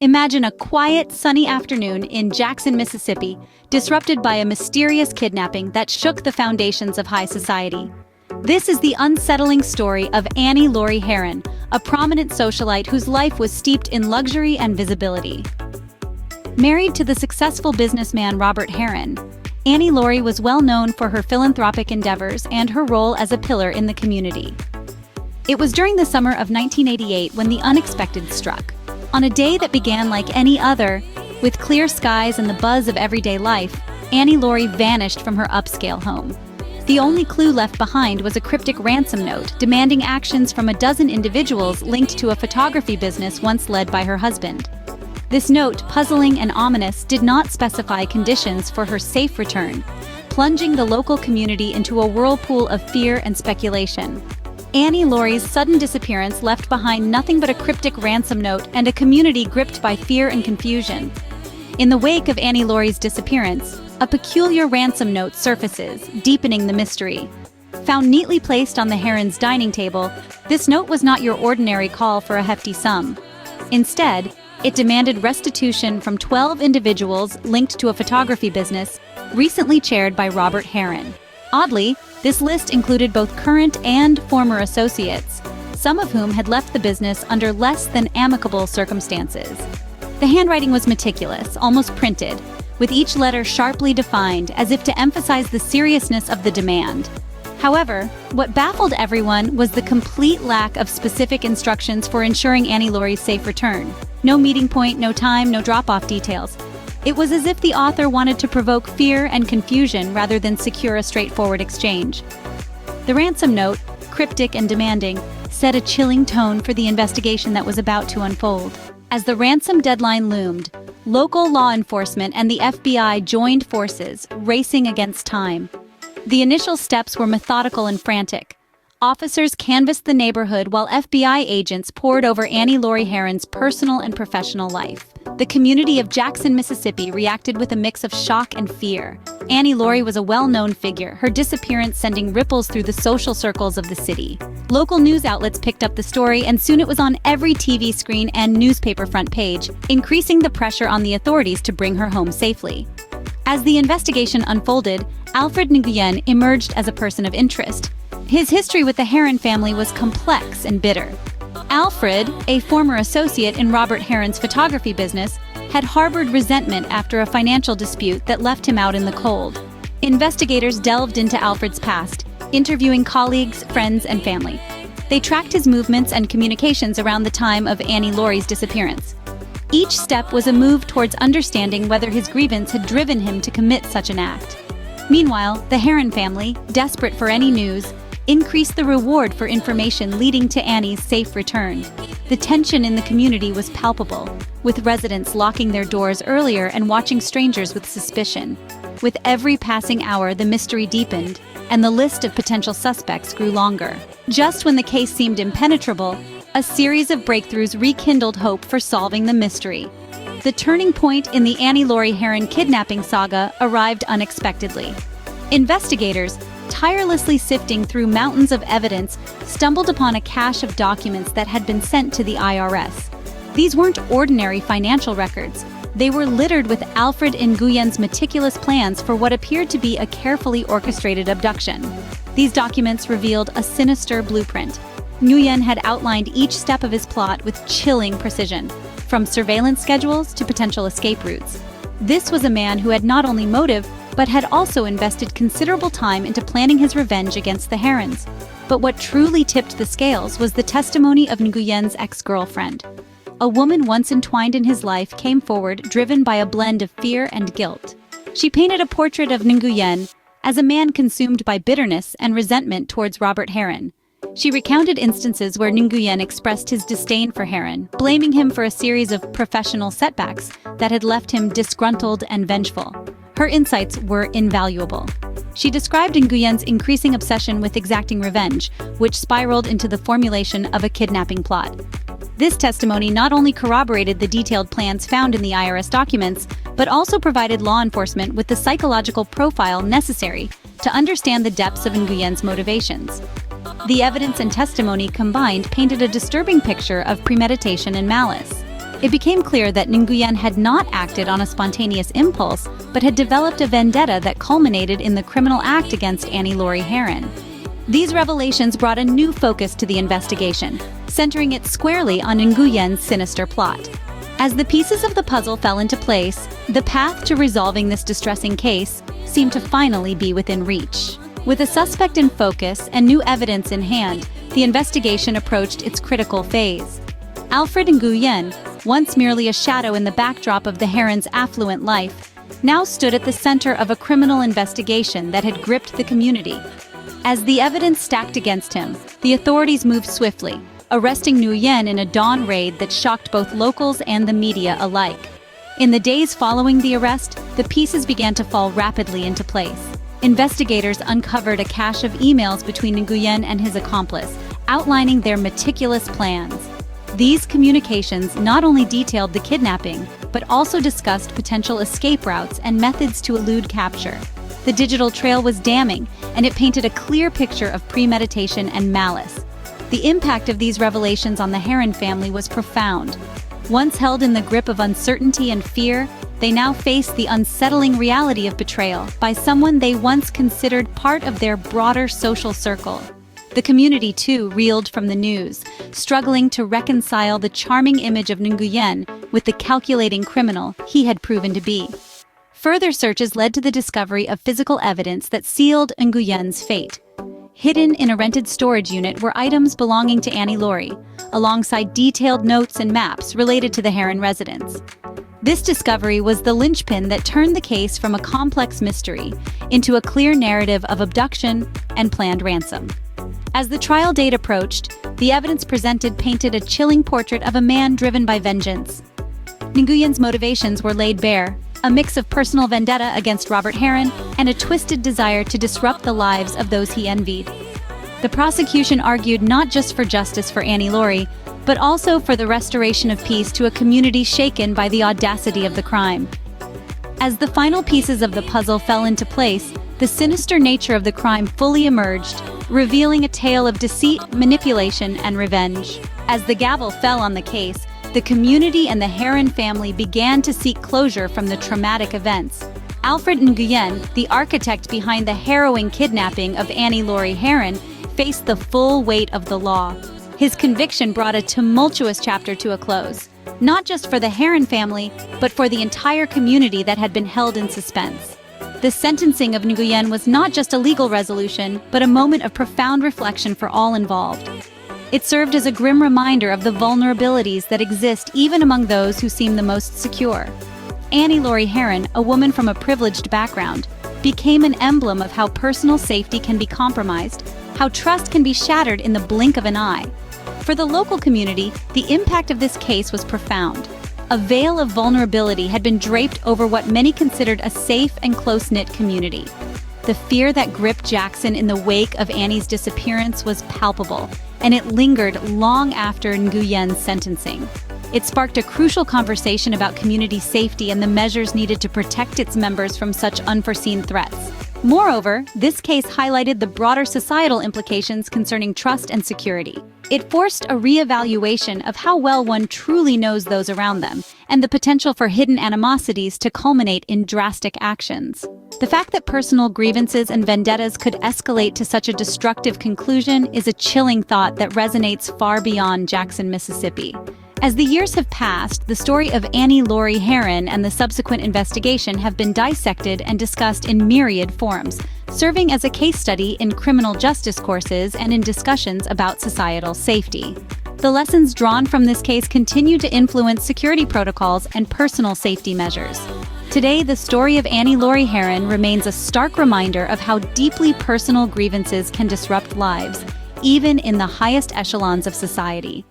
Imagine a quiet, sunny afternoon in Jackson, Mississippi, disrupted by a mysterious kidnapping that shook the foundations of high society. This is the unsettling story of Annie Laurie Herron, a prominent socialite whose life was steeped in luxury and visibility. Married to the successful businessman Robert Herron, Annie Laurie was well known for her philanthropic endeavors and her role as a pillar in the community. It was during the summer of 1988 when the unexpected struck. On a day that began like any other, with clear skies and the buzz of everyday life, Annie Laurie vanished from her upscale home. The only clue left behind was a cryptic ransom note demanding actions from a dozen individuals linked to a photography business once led by her husband. This note, puzzling and ominous, did not specify conditions for her safe return, plunging the local community into a whirlpool of fear and speculation. Annie Laurie's sudden disappearance left behind nothing but a cryptic ransom note and a community gripped by fear and confusion. In the wake of Annie Laurie's disappearance, a peculiar ransom note surfaces, deepening the mystery. Found neatly placed on the Herron's dining table, this note was not your ordinary call for a hefty sum. Instead, it demanded restitution from 12 individuals linked to a photography business recently chaired by Robert Herron. Oddly, this list included both current and former associates, some of whom had left the business under less than amicable circumstances. The handwriting was meticulous, almost printed, with each letter sharply defined as if to emphasize the seriousness of the demand. However, what baffled everyone was the complete lack of specific instructions for ensuring Annie Laurie's safe return. No meeting point, no time, no drop-off details. It was as if the author wanted to provoke fear and confusion rather than secure a straightforward exchange. The ransom note, cryptic and demanding, set a chilling tone for the investigation that was about to unfold. As the ransom deadline loomed, local law enforcement and the FBI joined forces, racing against time. The initial steps were methodical and frantic. Officers canvassed the neighborhood while FBI agents pored over Annie Laurie Herron's personal and professional life. The community of Jackson, Mississippi reacted with a mix of shock and fear. Annie Laurie was a well-known figure, her disappearance sending ripples through the social circles of the city. Local news outlets picked up the story, and soon it was on every TV screen and newspaper front page, increasing the pressure on the authorities to bring her home safely. As the investigation unfolded, Alfred Nguyen emerged as a person of interest. His history with the Herron family was complex and bitter. Alfred, a former associate in Robert Herron's photography business, had harbored resentment after a financial dispute that left him out in the cold. Investigators delved into Alfred's past, interviewing colleagues, friends, and family. They tracked his movements and communications around the time of Annie Laurie's disappearance. Each step was a move towards understanding whether his grievance had driven him to commit such an act. Meanwhile, the Herron family, desperate for any news, increased the reward for information leading to Annie's safe return. The tension in the community was palpable, with residents locking their doors earlier and watching strangers with suspicion. With every passing hour, the mystery deepened, and the list of potential suspects grew longer. Just when the case seemed impenetrable, a series of breakthroughs rekindled hope for solving the mystery. The turning point in the Annie Laurie Herron kidnapping saga arrived unexpectedly. Investigators, tirelessly sifting through mountains of evidence, stumbled upon a cache of documents that had been sent to the IRS. These weren't ordinary financial records. They were littered with Alfred Nguyen's meticulous plans for what appeared to be a carefully orchestrated abduction. These documents revealed a sinister blueprint. Nguyen had outlined each step of his plot with chilling precision, from surveillance schedules to potential escape routes. This was a man who had not only motive, but had also invested considerable time into planning his revenge against the Herrons. But what truly tipped the scales was the testimony of Nguyen's ex-girlfriend. A woman once entwined in his life came forward, driven by a blend of fear and guilt. She painted a portrait of Nguyen as a man consumed by bitterness and resentment towards Robert Herron. She recounted instances where Nguyen expressed his disdain for Herron, blaming him for a series of professional setbacks that had left him disgruntled and vengeful. Her insights were invaluable. She described Nguyen's increasing obsession with exacting revenge, which spiraled into the formulation of a kidnapping plot. This testimony not only corroborated the detailed plans found in the IRS documents, but also provided law enforcement with the psychological profile necessary to understand the depths of Nguyen's motivations. The evidence and testimony combined painted a disturbing picture of premeditation and malice. It became clear that Nguyen had not acted on a spontaneous impulse, but had developed a vendetta that culminated in the criminal act against Annie Laurie Herron. These revelations brought a new focus to the investigation, centering it squarely on Nguyen's sinister plot. As the pieces of the puzzle fell into place, the path to resolving this distressing case seemed to finally be within reach. With a suspect in focus and new evidence in hand, the investigation approached its critical phase. Alfred Nguyen, once merely a shadow in the backdrop of the Herrons' affluent life, now stood at the center of a criminal investigation that had gripped the community. As the evidence stacked against him, the authorities moved swiftly, arresting Nguyen in a dawn raid that shocked both locals and the media alike. In the days following the arrest, the pieces began to fall rapidly into place. Investigators uncovered a cache of emails between Nguyen and his accomplice, outlining their meticulous plans. These communications not only detailed the kidnapping, but also discussed potential escape routes and methods to elude capture. The digital trail was damning, and it painted a clear picture of premeditation and malice. The impact of these revelations on the Herron family was profound. Once held in the grip of uncertainty and fear, they now faced the unsettling reality of betrayal by someone they once considered part of their broader social circle. The community, too, reeled from the news, struggling to reconcile the charming image of Nguyen with the calculating criminal he had proven to be. Further searches led to the discovery of physical evidence that sealed Nguyen's fate. Hidden in a rented storage unit were items belonging to Annie Laurie, alongside detailed notes and maps related to the Herron residence. This discovery was the linchpin that turned the case from a complex mystery into a clear narrative of abduction and planned ransom. As the trial date approached, the evidence presented painted a chilling portrait of a man driven by vengeance. Nguyen's motivations were laid bare, a mix of personal vendetta against Robert Herron and a twisted desire to disrupt the lives of those he envied. The prosecution argued not just for justice for Annie Laurie, but also for the restoration of peace to a community shaken by the audacity of the crime. As the final pieces of the puzzle fell into place, the sinister nature of the crime fully emerged, revealing a tale of deceit, manipulation, and revenge. As the gavel fell on the case, the community and the Herron family began to seek closure from the traumatic events. Alfred Nguyen, the architect behind the harrowing kidnapping of Annie Laurie Herron, faced the full weight of the law. His conviction brought a tumultuous chapter to a close, not just for the Herron family, but for the entire community that had been held in suspense. The sentencing of Nguyen was not just a legal resolution, but a moment of profound reflection for all involved. It served as a grim reminder of the vulnerabilities that exist even among those who seem the most secure. Annie Laurie Herron, a woman from a privileged background, became an emblem of how personal safety can be compromised, how trust can be shattered in the blink of an eye. For the local community, the impact of this case was profound. A veil of vulnerability had been draped over what many considered a safe and close-knit community. The fear that gripped Jackson in the wake of Annie's disappearance was palpable, and it lingered long after Nguyen's sentencing. It sparked a crucial conversation about community safety and the measures needed to protect its members from such unforeseen threats. Moreover, this case highlighted the broader societal implications concerning trust and security. It forced a reevaluation of how well one truly knows those around them, and the potential for hidden animosities to culminate in drastic actions. The fact that personal grievances and vendettas could escalate to such a destructive conclusion is a chilling thought that resonates far beyond Jackson, Mississippi. As the years have passed, the story of Annie Laurie Herron and the subsequent investigation have been dissected and discussed in myriad forms, serving as a case study in criminal justice courses and in discussions about societal safety. The lessons drawn from this case continue to influence security protocols and personal safety measures. Today, the story of Annie Laurie Herron remains a stark reminder of how deeply personal grievances can disrupt lives, even in the highest echelons of society.